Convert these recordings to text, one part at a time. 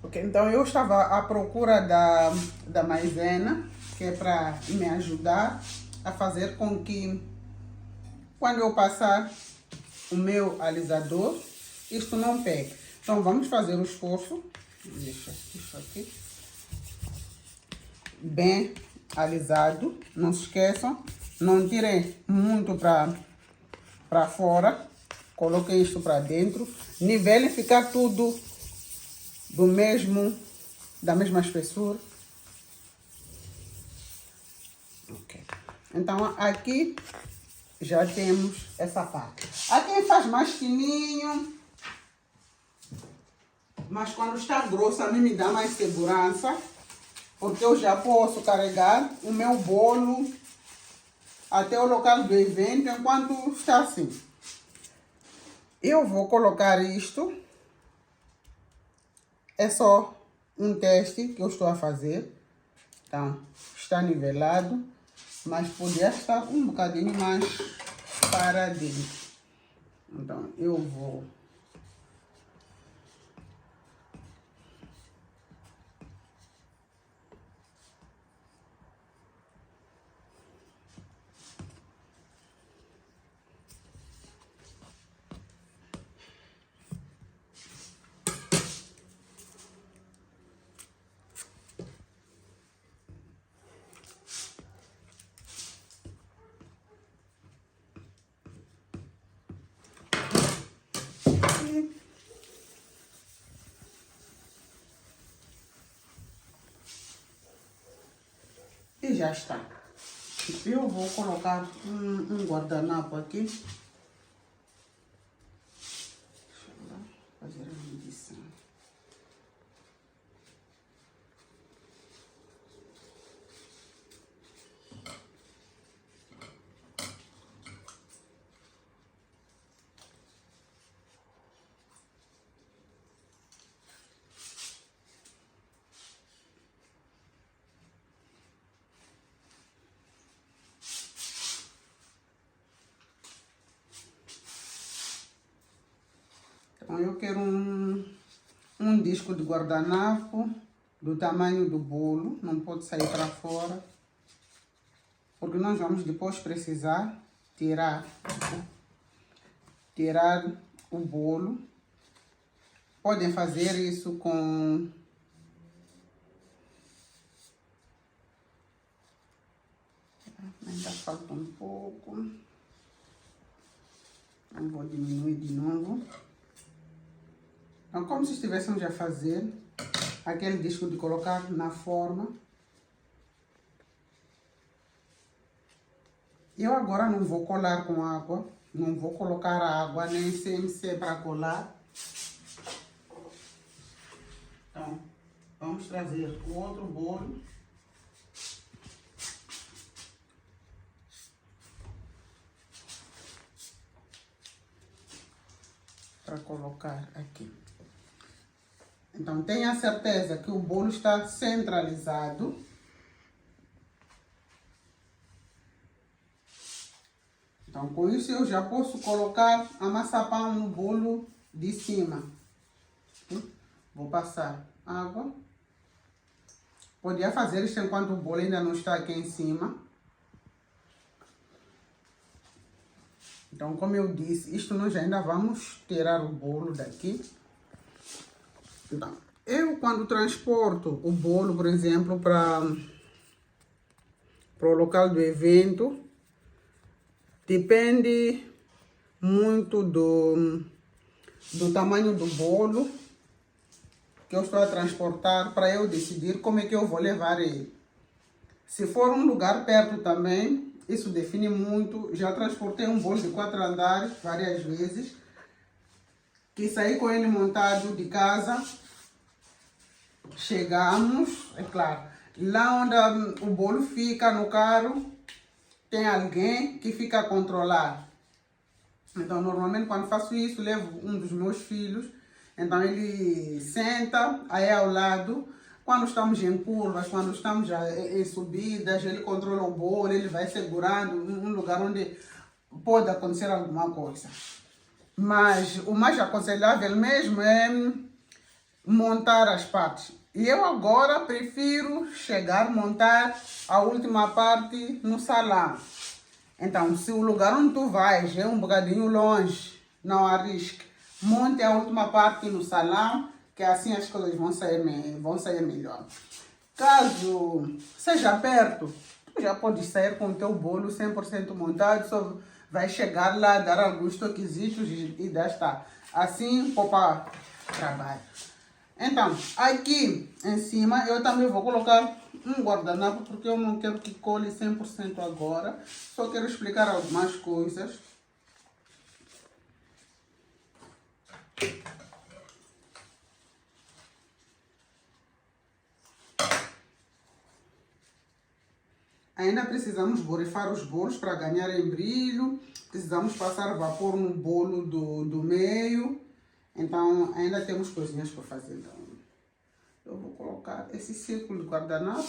Ok, então eu estava à procura da maisena, que é para me ajudar a fazer com que, quando eu passar o meu alisador, isto não pegue. Então vamos fazer o esforço. Deixa isso aqui. Bem alisado. Não se esqueçam, não tirem muito para fora. Coloquem isto para dentro. Nivelem, ficar tudo da mesma espessura. Ok. Então aqui já temos essa parte. Há quem faz mais fininho, mas quando está grosso a mim me dá mais segurança, porque eu já posso carregar o meu bolo até o local do evento enquanto está assim. Eu vou colocar isto, é só um teste que eu estou a fazer. Então, está nivelado, mas podia estar um bocadinho mais para dentro. Então, eu vou e já está. Eu vou colocar um guardanapo aqui. Deixa eu lá fazer a medição. Então, eu quero um disco de guardanapo do tamanho do bolo, não pode sair para fora, porque nós vamos depois precisar tirar o bolo. Podem fazer isso com ainda falta um pouco. Não vou diminuir de novo. Então, como se estivéssemos a fazer aquele disco de colocar na forma. Eu agora não vou colar com água, não vou colocar água nem CMC para colar. Então, vamos trazer o outro bolo. Para colocar aqui. Então, tenha certeza que o bolo está centralizado. Então, com isso eu já posso colocar a maçapã no bolo de cima. Vou passar água. Podia fazer isto enquanto o bolo ainda não está aqui em cima. Então, como eu disse, isto nós ainda vamos tirar o bolo daqui. Então, eu quando transporto o bolo, por exemplo, para o local do evento, depende muito do tamanho do bolo que eu estou a transportar para eu decidir como é que eu vou levar ele. Se for um lugar perto também, isso define muito. Já transportei um bolo de 4 andares várias vezes, que saí com ele montado de casa. Chegamos, é claro, lá onde o bolo fica no carro, tem alguém que fica a controlar. Então, normalmente, quando faço isso, levo um dos meus filhos. Então, ele senta aí ao lado. Quando estamos em curvas, quando estamos em subidas, ele controla o bolo, ele vai segurando um lugar onde pode acontecer alguma coisa. Mas o mais aconselhável mesmo é montar as partes. E eu agora prefiro chegar, montar a última parte no salão. Então, se o lugar onde tu vais é um bocadinho longe, não arrisque. Monte a última parte no salão, que assim as coisas vão sair melhor. Caso seja perto, tu já pode sair com o teu bolo 100% montado, só vai chegar lá, dar alguns toquezitos e já está. Assim, poupa trabalho. Então, aqui em cima eu também vou colocar um guardanapo, porque eu não quero que cole 100% agora. Só quero explicar algumas coisas. Ainda precisamos borrifar os bolos para ganharem brilho. Precisamos passar vapor no bolo do meio. Então, ainda temos coisinhas para fazer. Então, eu vou colocar esse círculo de guardanapo,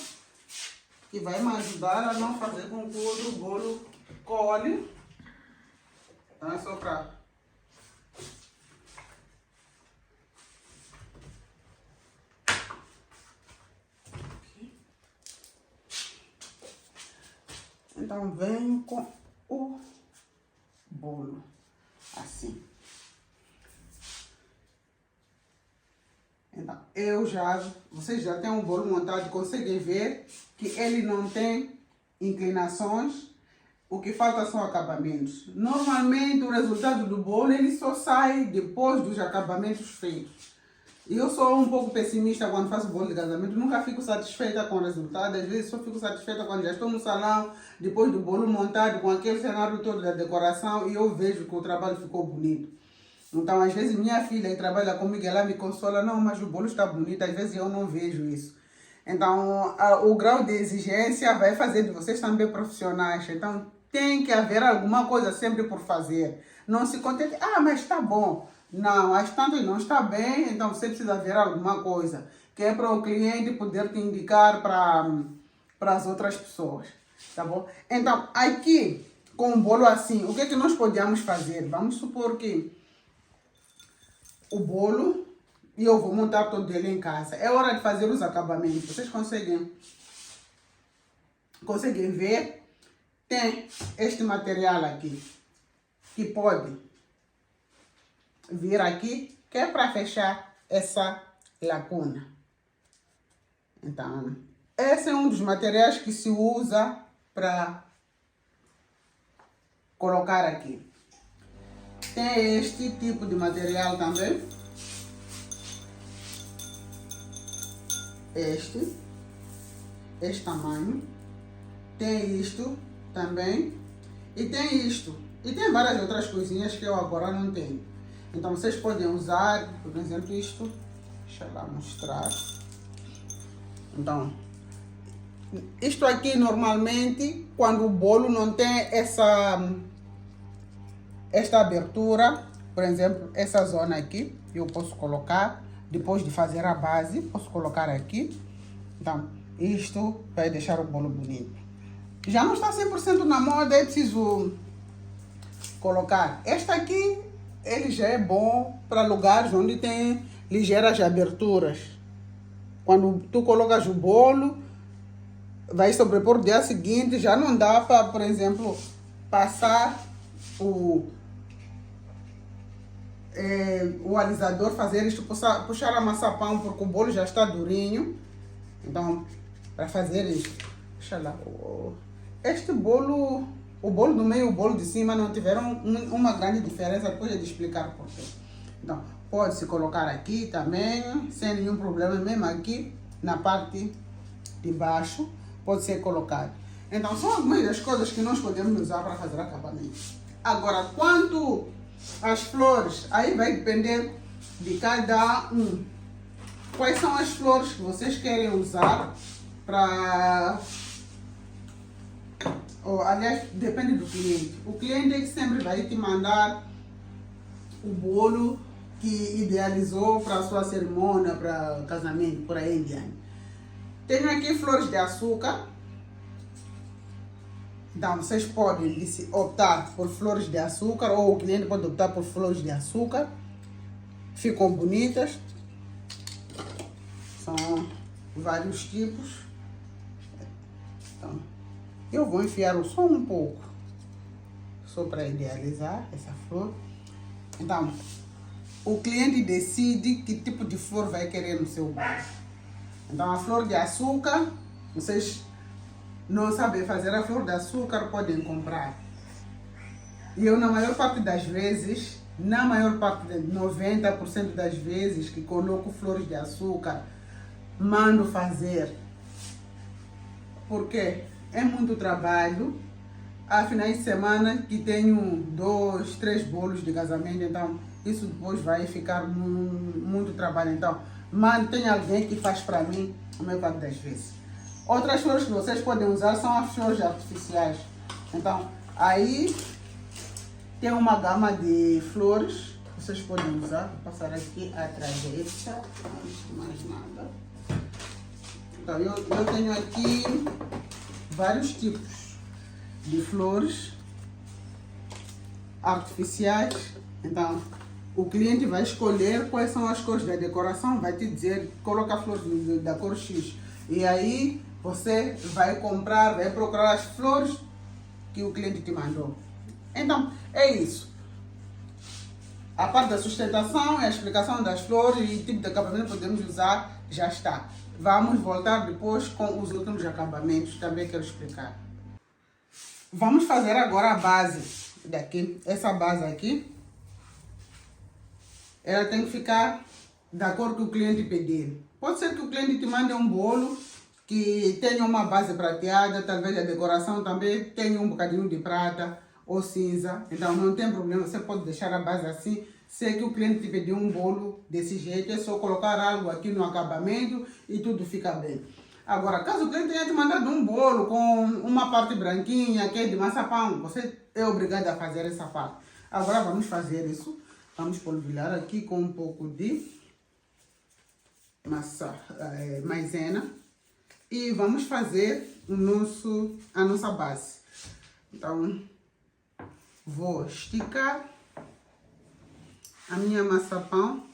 que vai me ajudar a não fazer com que o outro bolo cole. Então, é só para... Então, venho com o bolo, assim. Então, vocês já têm um bolo montado, conseguem ver que ele não tem inclinações. O que falta são acabamentos. Normalmente, o resultado do bolo, ele só sai depois dos acabamentos feitos. E eu sou um pouco pessimista quando faço bolo de casamento, nunca fico satisfeita com o resultado, às vezes só fico satisfeita quando já estou no salão, depois do bolo montado, com aquele cenário todo da decoração, e eu vejo que o trabalho ficou bonito. Então, às vezes, minha filha que trabalha comigo, ela me consola, não, mas o bolo está bonito, às vezes eu não vejo isso. Então, o grau de exigência vai fazer de vocês também profissionais, então tem que haver alguma coisa sempre por fazer. Não se contente, mas está bom. Não, às tantas não está bem, então você precisa ver alguma coisa, que é para o cliente poder te indicar para as outras pessoas, tá bom? Então, aqui, com um bolo assim, o que é que nós podemos fazer? Vamos supor que o bolo, e eu vou montar todo ele em casa, é hora de fazer os acabamentos. Vocês conseguem ver? Tem este material aqui, que pode vir aqui, que é para fechar essa lacuna. Então, esse é um dos materiais que se usa para colocar aqui. Tem este tipo de material também. Este tamanho. Tem isto também. E tem isto. E tem várias outras coisinhas que eu agora não tenho. Então, vocês podem usar, por exemplo, isto. Deixa eu lá mostrar. Então, isto aqui, normalmente, quando o bolo não tem esta abertura, por exemplo, essa zona aqui, eu posso colocar, depois de fazer a base, posso colocar aqui. Então, isto vai deixar o bolo bonito. Já não está 100% na moda, é preciso colocar. Esta aqui, ele já é bom para lugares onde tem ligeiras aberturas. Quando tu colocas o bolo, vai sobrepor no dia seguinte, já não dá para, por exemplo, passar o alisador, fazer isto, puxar a maçapão, porque o bolo já está durinho. Então, para fazer isso, deixa lá. Este bolo, o bolo do meio e o bolo de cima não tiveram uma grande diferença, depois de explicar por quê. Então, pode-se colocar aqui também, sem nenhum problema, mesmo aqui na parte de baixo, pode ser colocado. Então, são algumas das coisas que nós podemos usar para fazer acabamento. Agora, quanto às flores, aí vai depender de cada um. Quais são as flores que vocês querem usar para... aliás, depende do cliente. O cliente é que sempre vai te mandar o bolo que idealizou para a sua cerimônia, para casamento, por aí em diante. Tenho aqui flores de açúcar. Então, vocês podem optar por flores de açúcar, ou o cliente pode optar por flores de açúcar. Ficam bonitas. vários tipos. Então, eu vou enfiar só um pouco, só para idealizar essa flor. Então, o cliente decide que tipo de flor vai querer no seu bolo. Então, a flor de açúcar, vocês não sabem fazer a flor de açúcar, podem comprar. E eu, na maior parte das vezes, 90% das vezes que coloco flores de açúcar, mando fazer. Porque é muito trabalho. Há finais de semana que tenho 2, 3 bolos de casamento, então isso depois vai ficar muito trabalho. Então, tem alguém que faz para mim a maior parte das vezes. Outras flores que vocês podem usar são as flores artificiais. Então, aí tem uma gama de flores que vocês podem usar. Vou passar aqui atrás dessa, mais nada. Então, eu tenho aqui vários tipos de flores artificiais. Então, o cliente vai escolher quais são as cores da decoração, vai te dizer, coloca a flor da cor X. E aí, você vai comprar, vai procurar as flores que o cliente te mandou. Então, é isso. A parte da sustentação e a explicação das flores e tipo de acabamento que podemos usar, já está. Vamos voltar depois com os últimos acabamentos, também quero explicar. Vamos fazer agora a base daqui. Essa base aqui, ela tem que ficar da cor que o cliente pedir. Pode ser que o cliente te mande um bolo que tenha uma base prateada, talvez a decoração também tenha um bocadinho de prata ou cinza. Então não tem problema, você pode deixar a base assim. Se é que o cliente te pediu um bolo desse jeito, é só colocar algo aqui no acabamento e tudo fica bem. Agora, caso o cliente tenha te mandado um bolo com uma parte branquinha, que é de maçapão, você é obrigado a fazer essa parte. Agora vamos fazer isso. Vamos polvilhar aqui com um pouco de maisena. E vamos fazer a nossa base. Então, vou esticar a minha maçapão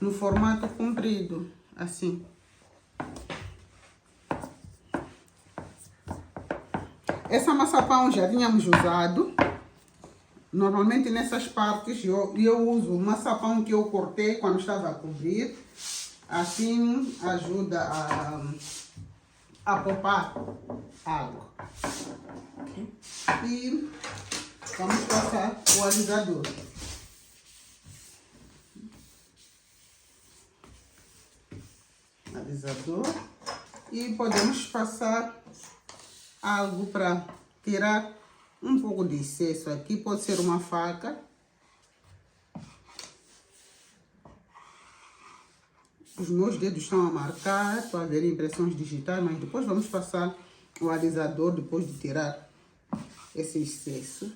no formato comprido, assim. Essa maçapão já tínhamos usado. Normalmente nessas partes eu uso o maçapão que eu cortei quando estava a cobrir. Assim ajuda a poupar água. Okay. E vamos passar o alisador. E podemos passar algo para tirar um pouco de excesso aqui. Pode ser uma faca. Os meus dedos estão a marcar para ver impressões digitais, mas depois vamos passar o alisador depois de tirar esse excesso.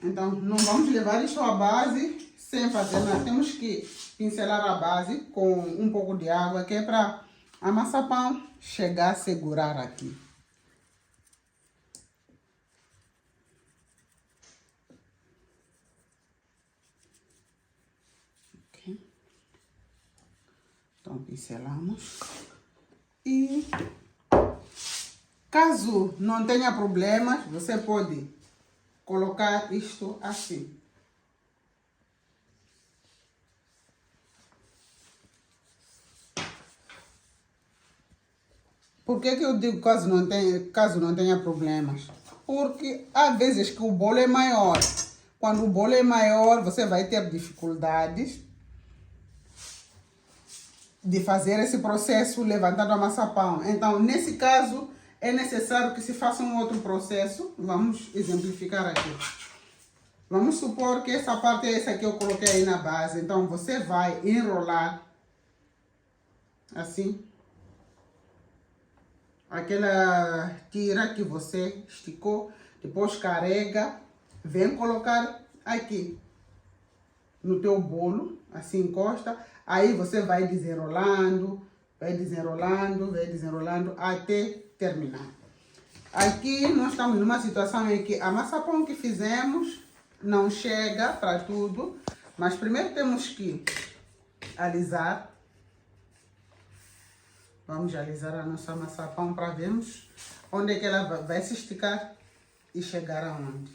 Então, não vamos levar isto à base sem fazer nada. Temos que pincelar a base com um pouco de água, que é para a maçapão chegar a segurar aqui. Okay. Então, pincelamos. E caso não tenha problemas, você pode colocar isto assim. Por que eu digo caso não tenha problemas? Porque há vezes que o bolo é maior. Quando o bolo é maior, você vai ter dificuldades de fazer esse processo levantando a maçapão. Então, nesse caso, é necessário que se faça um outro processo. Vamos exemplificar aqui. Vamos supor que essa parte é essa que eu coloquei aí na base. Então, você vai enrolar assim. Aquela tira que você esticou, depois carrega, vem colocar aqui no teu bolo, assim encosta. Aí você vai desenrolando, vai desenrolando até terminar. Aqui nós estamos numa situação em que a maçapão que fizemos não chega para tudo, mas primeiro temos que alisar. Vamos alisar a nossa maçapão para vermos onde é que ela vai se esticar e chegar aonde.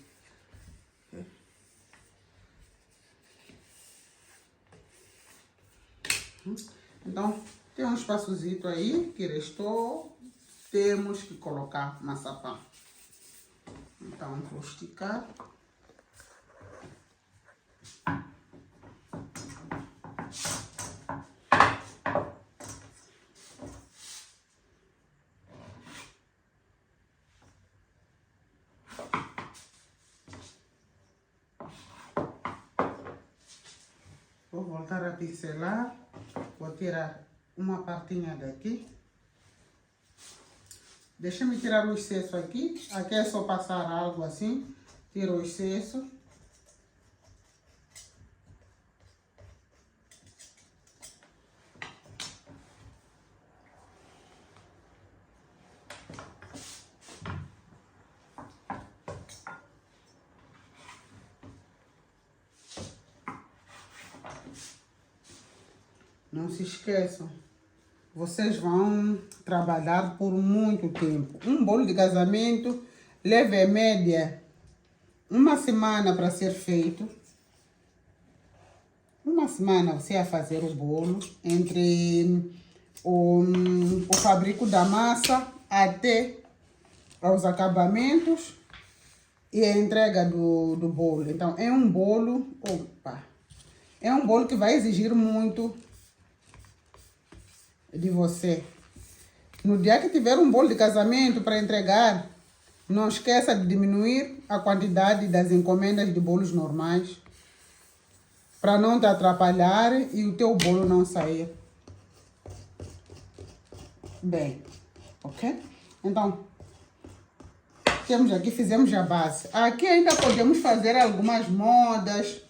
Então, tem um espaçozito aí que restou, temos que colocar maçapão. Então, vou esticar. Vou voltar a pincelar, vou tirar uma partinha daqui. Deixa-me tirar o excesso aqui. Aqui é só passar algo assim, tiro o excesso. Não se esqueçam, vocês vão trabalhar por muito tempo. Um bolo de casamento leva em média uma semana para ser feito. Uma semana você vai fazer o bolo, entre o fabrico da massa até os acabamentos e a entrega do bolo. Então é um bolo, é um bolo que vai exigir muito de você. No dia que tiver um bolo de casamento para entregar, não esqueça de diminuir a quantidade das encomendas de bolos normais, para não te atrapalhar e o teu bolo não sair bem, ok? Então, temos aqui, fizemos a base. Aqui ainda podemos fazer algumas modas.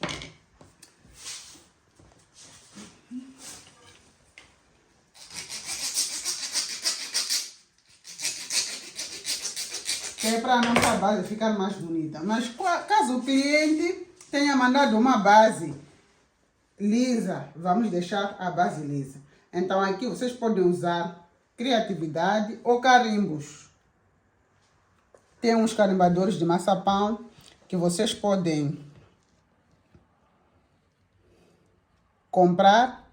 Que é para a nossa base ficar mais bonita. Mas caso o cliente tenha mandado uma base lisa, vamos deixar a base lisa. Então aqui vocês podem usar criatividade ou carimbos. Tem uns carimbadores de maçapão que vocês podem comprar.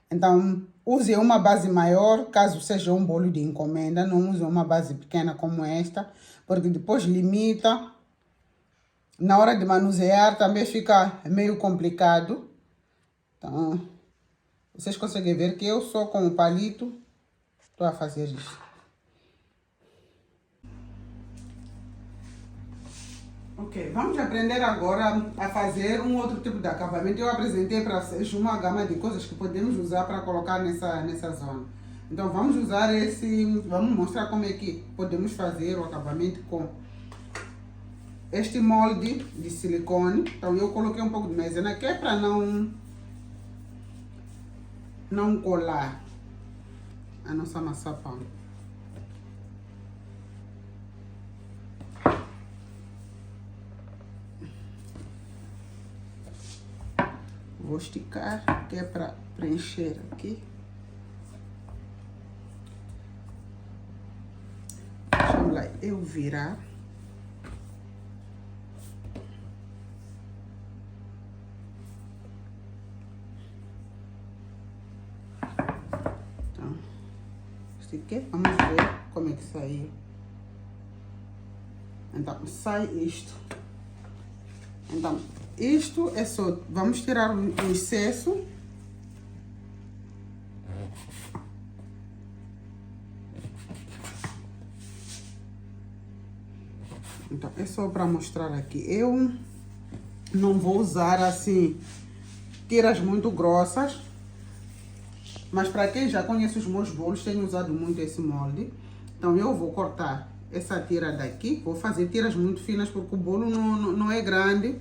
Então use uma base maior, caso seja um bolo de encomenda. Não use uma base pequena como esta, porque depois limita. Na hora de manusear também fica meio complicado. Então, vocês conseguem ver que eu só com o palito estou a fazer isso. Ok, vamos aprender agora a fazer um outro tipo de acabamento. Eu apresentei para vocês uma gama de coisas que podemos usar para colocar nessa zona. Então vamos usar vamos mostrar como é que podemos fazer o acabamento com este molde de silicone. Então eu coloquei um pouco de maisena aqui para não colar a nossa maçapão. Vou esticar, que é para preencher aqui. Vamos lá, eu virar. Então, estiquei, vamos ver como é que saiu. Então, sai isto. Então, isto é só, vamos tirar o excesso. Então, é só para mostrar aqui. Eu não vou usar assim, tiras muito grossas. Mas para quem já conhece os meus bolos, tenho usado muito esse molde. Então, eu vou cortar essa tira daqui. Vou fazer tiras muito finas, porque o bolo não é grande.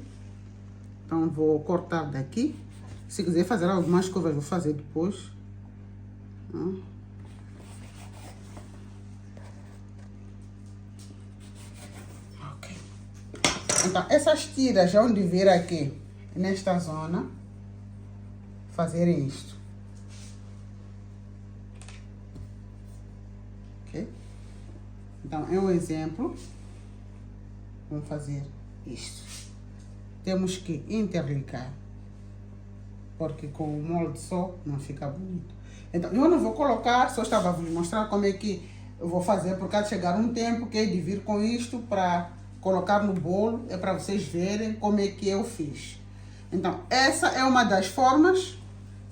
Então, vou cortar daqui. Se quiser fazer algumas curvas, vou fazer depois. Então, essas tiras onde vir aqui, nesta zona, fazer isto. Ok? Então, é um exemplo. Vamos fazer isto. Temos que interligar, porque com o molde só não fica bonito. Então, eu não vou colocar, só estava a vos mostrar como é que eu vou fazer, porque há de chegar um tempo que é de vir com isto para colocar no bolo, é para vocês verem como é que eu fiz. Então, essa é uma das formas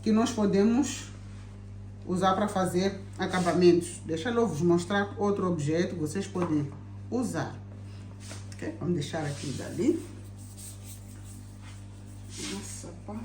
que nós podemos usar para fazer acabamentos. Deixa eu vos mostrar outro objeto que vocês podem usar. Okay? Vamos deixar aqui dali. Nossa, pá.